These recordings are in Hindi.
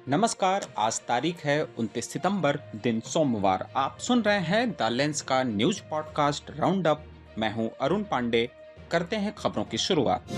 नमस्कार। आज तारीख है 29 सितंबर, दिन सोमवार। आप सुन रहे हैं द लेंस का न्यूज पॉडकास्ट राउंड अप। मैं हूं अरुण पांडे। करते हैं खबरों की शुरुआत।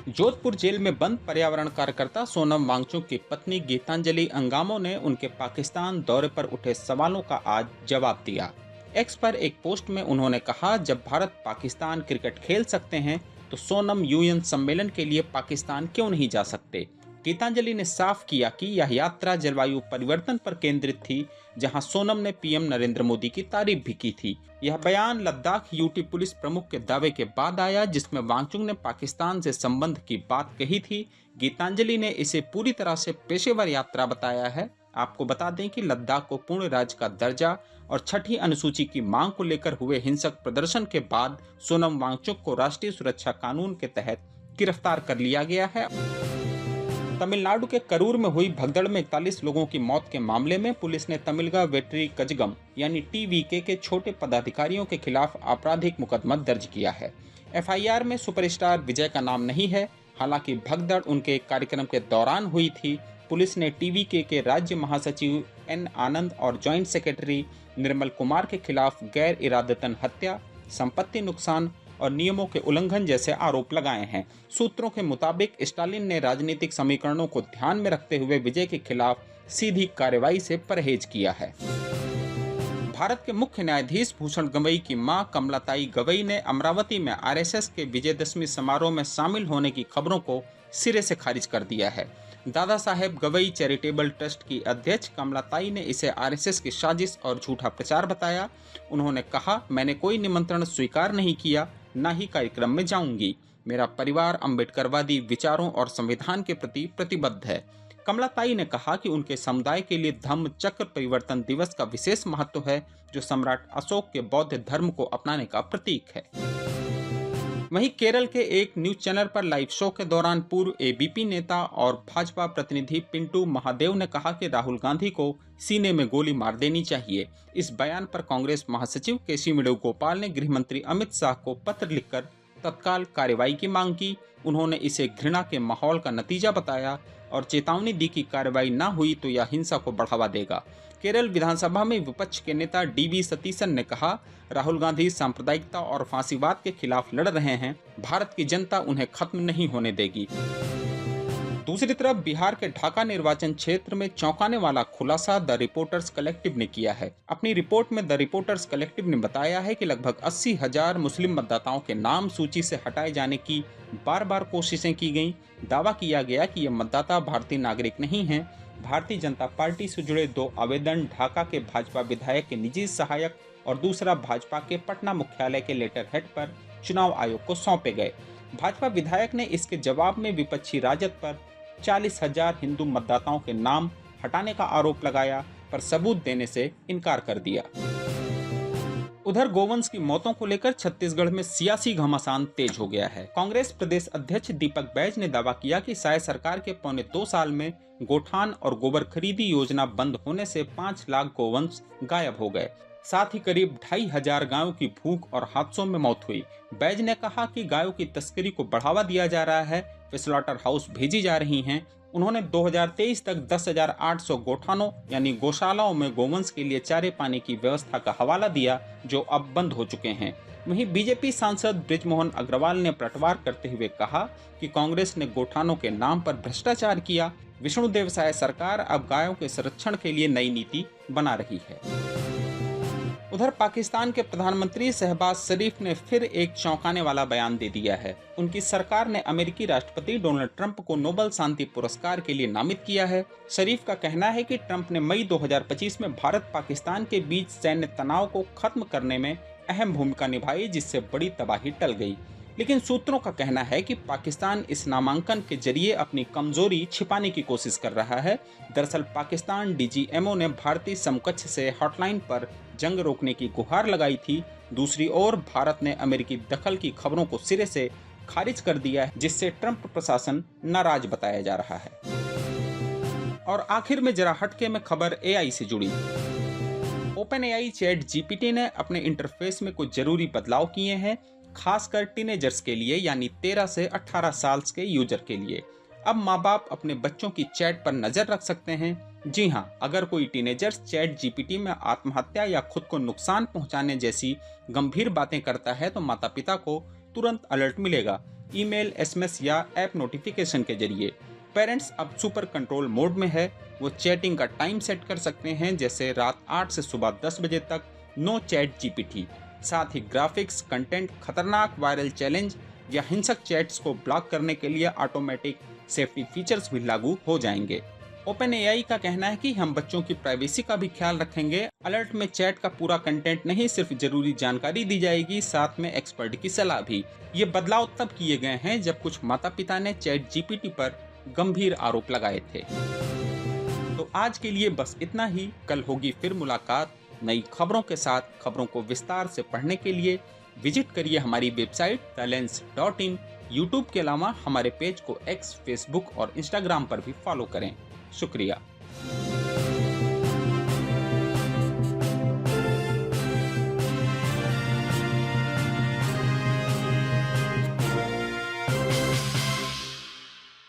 जोधपुर जेल में बंद पर्यावरण कार्यकर्ता सोनम वांगचुक की पत्नी गीतांजलि अंगामो ने उनके पाकिस्तान दौरे पर उठे सवालों का आज जवाब दिया। एक्स पर एक पोस्ट में उन्होंने कहा, जब भारत पाकिस्तान क्रिकेट खेल सकते हैं तो सोनम यूएन सम्मेलन के लिए पाकिस्तान क्यों नहीं जा सकते। गीतांजलि ने साफ किया कि यह यात्रा जलवायु परिवर्तन पर केंद्रित थी, जहां सोनम ने पीएम नरेंद्र मोदी की तारीफ भी की थी। यह बयान लद्दाख यूटी पुलिस प्रमुख के दावे के बाद आया, जिसमें वांगचुक ने पाकिस्तान से संबंध की बात कही थी। गीतांजलि ने इसे पूरी तरह से पेशेवर यात्रा बताया है। आपको बता दें कि लद्दाख को पूर्ण राज्य का दर्जा और छठी अनुसूची की मांग को लेकर हुए हिंसक प्रदर्शन के बाद सोनम वांगचुक को राष्ट्रीय सुरक्षा कानून के तहत गिरफ्तार कर लिया गया है। तमिलनाडु के करूर में हुई भगदड़ में 41 लोगों की मौत के मामले में पुलिस ने तमिलगा वेट्री कजगम यानी टीवीके के छोटे पदाधिकारियों के खिलाफ आपराधिक मुकदमा दर्ज किया है। एफआईआर में सुपरस्टार विजय का नाम नहीं है। हालांकि भगदड़ उनके कार्यक्रम के दौरान हुई थी। पुलिस ने टीवीके के राज्य महासचिव एन आनंद और ज्वाइंट सेक्रेटरी निर्मल कुमार के खिलाफ गैर इरादतन हत्या, संपत्ति नुकसान और नियमों के उल्लंघन जैसे आरोप लगाए हैं। सूत्रों के मुताबिक स्टालिन ने राजनीतिक समीकरणों को ध्यान में रखते हुए विजय के खिलाफ सीधी कार्रवाई से परहेज किया है। भारत के मुख्य न्यायाधीश भूषण गवई की मां कमलाताई गवई ने अमरावती में आरएसएस के विजयदशमी समारोह में शामिल होने की खबरों को सिरे से खारिज कर दिया है। दादा साहेब गवई चैरिटेबल ट्रस्ट की अध्यक्ष कमलाताई ने इसे आरएसएस की साजिश और झूठा प्रचार बताया। उन्होंने कहा, मैंने कोई निमंत्रण स्वीकार नहीं किया, न ही कार्यक्रम में जाऊंगी। मेरा परिवार अम्बेडकरवादी विचारों और संविधान के प्रति प्रतिबद्ध है। कमलाताई ने कहा कि उनके समुदाय के लिए धम्म चक्र परिवर्तन दिवस का विशेष महत्व है, जो सम्राट अशोक के बौद्ध धर्म को अपनाने का प्रतीक है। वहीं केरल के एक न्यूज चैनल पर लाइव शो के दौरान पूर्व एबीपी नेता और भाजपा प्रतिनिधि पिंटू महादेव ने कहा कि राहुल गांधी को सीने में गोली मार देनी चाहिए। इस बयान पर कांग्रेस महासचिव केसी वेणुगोपाल ने गृह मंत्री अमित शाह को पत्र लिखकर तत्काल कार्रवाई की मांग की। उन्होंने इसे घृणा के माहौल का नतीजा बताया और चेतावनी दी कि कार्रवाई न हुई तो यह हिंसा को बढ़ावा देगा। केरल विधानसभा में विपक्ष के नेता डीवी सतीशन ने कहा, राहुल गांधी सांप्रदायिकता और फांसीवाद के खिलाफ लड़ रहे हैं। भारत की जनता उन्हें खत्म नहीं होने देगी। दूसरी तरफ बिहार के ढाका निर्वाचन क्षेत्र में चौंकाने वाला खुलासा द रिपोर्टर्स कलेक्टिव ने किया है। अपनी रिपोर्ट में द रिपोर्टर्स कलेक्टिव ने बताया है कि लगभग 80,000 मुस्लिम मतदाताओं के नाम सूची से हटाए जाने की बार बार कोशिशें की गईं। दावा किया गया कि ये मतदाता भारतीय नागरिक नहीं हैं। भारतीय जनता पार्टी से जुड़े 2 आवेदन ढाका के भाजपा विधायक के निजी सहायक और दूसरा भाजपा के पटना मुख्यालय के लेटर हेड पर चुनाव आयोग को सौंपे गए। भाजपा विधायक ने इसके जवाब में विपक्षी राजद पर 40,000 हिंदू मतदाताओं के नाम हटाने का आरोप लगाया, पर सबूत देने से इनकार कर दिया। उधर गोवंश की मौतों को लेकर छत्तीसगढ़ में सियासी घमासान तेज हो गया है। कांग्रेस प्रदेश अध्यक्ष दीपक बैज ने दावा किया कि शायद सरकार के पौने 2 साल में गोठान और गोबर खरीदी योजना बंद होने से 5 लाख गोवंश गायब हो गए। साथ ही करीब 2,500 गायों की भूख और हादसों में मौत हुई। बैज ने कहा कि गायों की तस्करी को बढ़ावा दिया जा रहा है, वे स्लॉटर हाउस भेजी जा रही हैं। उन्होंने 2023 तक 10,800 गोठानों यानी गौशालाओं में गोवंश के लिए चारे पानी की व्यवस्था का हवाला दिया, जो अब बंद हो चुके हैं। वहीं बीजेपी सांसद बृजमोहन अग्रवाल ने पलटवार करते हुए कहा कि कांग्रेस ने गोठानों के नाम पर भ्रष्टाचार किया। विष्णुदेव साय सरकार अब गायों के संरक्षण के लिए नई नीति बना रही है। उधर पाकिस्तान के प्रधानमंत्री शहबाज शरीफ ने फिर एक चौंकाने वाला बयान दे दिया है। उनकी सरकार ने अमेरिकी राष्ट्रपति डोनाल्ड ट्रंप को नोबेल शांति पुरस्कार के लिए नामित किया है। शरीफ का कहना है कि ट्रंप ने मई 2025 में भारत पाकिस्तान के बीच सैन्य तनाव को खत्म करने में अहम भूमिका निभाई, जिससे बड़ी तबाही टल गई। लेकिन सूत्रों का कहना है कि पाकिस्तान इस नामांकन के जरिए अपनी कमजोरी छिपाने की कोशिश कर रहा है। दरअसल पाकिस्तान डीजीएमओ ने भारतीय समकक्ष से हॉटलाइन पर जंग रोकने की गुहार लगाई थी। दूसरी ओर भारत ने अमेरिकी दखल की खबरों को सिरे से खारिज कर दिया है, जिससे ट्रंप प्रशासन नाराज बताया जा रहा है। और आखिर में जरा हटके में खबर एआई से जुड़ी। ओपन एआई चैट जीपीटी ने अपने इंटरफेस में कुछ जरूरी बदलाव किए हैं, खासकर टीनेजर्स के लिए, यानी 13 से 18 साल के यूजर के लिए। अब माँ बाप अपने बच्चों की चैट पर नजर रख सकते हैं। जी हाँ, अगर कोई टीनेजर्स चैट जीपीटी में आत्महत्या या खुद को नुकसान पहुंचाने जैसी गंभीर बातें करता है तो माता पिता को तुरंत अलर्ट मिलेगा, ईमेल, एसएमएस या ऐप नोटिफिकेशन के जरिए। पेरेंट्स अब सुपर कंट्रोल मोड में है। वो चैटिंग का टाइम सेट कर सकते हैं, जैसे रात 8 से सुबह 10 बजे तक नो चैट जीपीटी। साथ ही ग्राफिक्स, कंटेंट, खतरनाक वायरल चैलेंज या हिंसक चैट्स को ब्लॉक करने के लिए ऑटोमेटिक सेफ्टी फीचर्स भी लागू हो जाएंगे। ओपन एआई का कहना है कि हम बच्चों की प्राइवेसी का भी ख्याल रखेंगे। अलर्ट में चैट का पूरा कंटेंट नहीं, सिर्फ जरूरी जानकारी दी जाएगी, साथ में एक्सपर्ट की सलाह भी। ये बदलाव तब किए गए हैं जब कुछ माता पिता ने चैट जीपीटी पर गंभीर आरोप लगाए थे। तो आज के लिए बस इतना ही। कल होगी फिर मुलाकात नई खबरों के साथ। खबरों को विस्तार से पढ़ने के लिए विजिट करिए हमारी वेबसाइट thelens.in। यूट्यूब के अलावा हमारे पेज को एक्स, फेसबुक और इंस्टाग्राम पर भी फॉलो करें। शुक्रिया।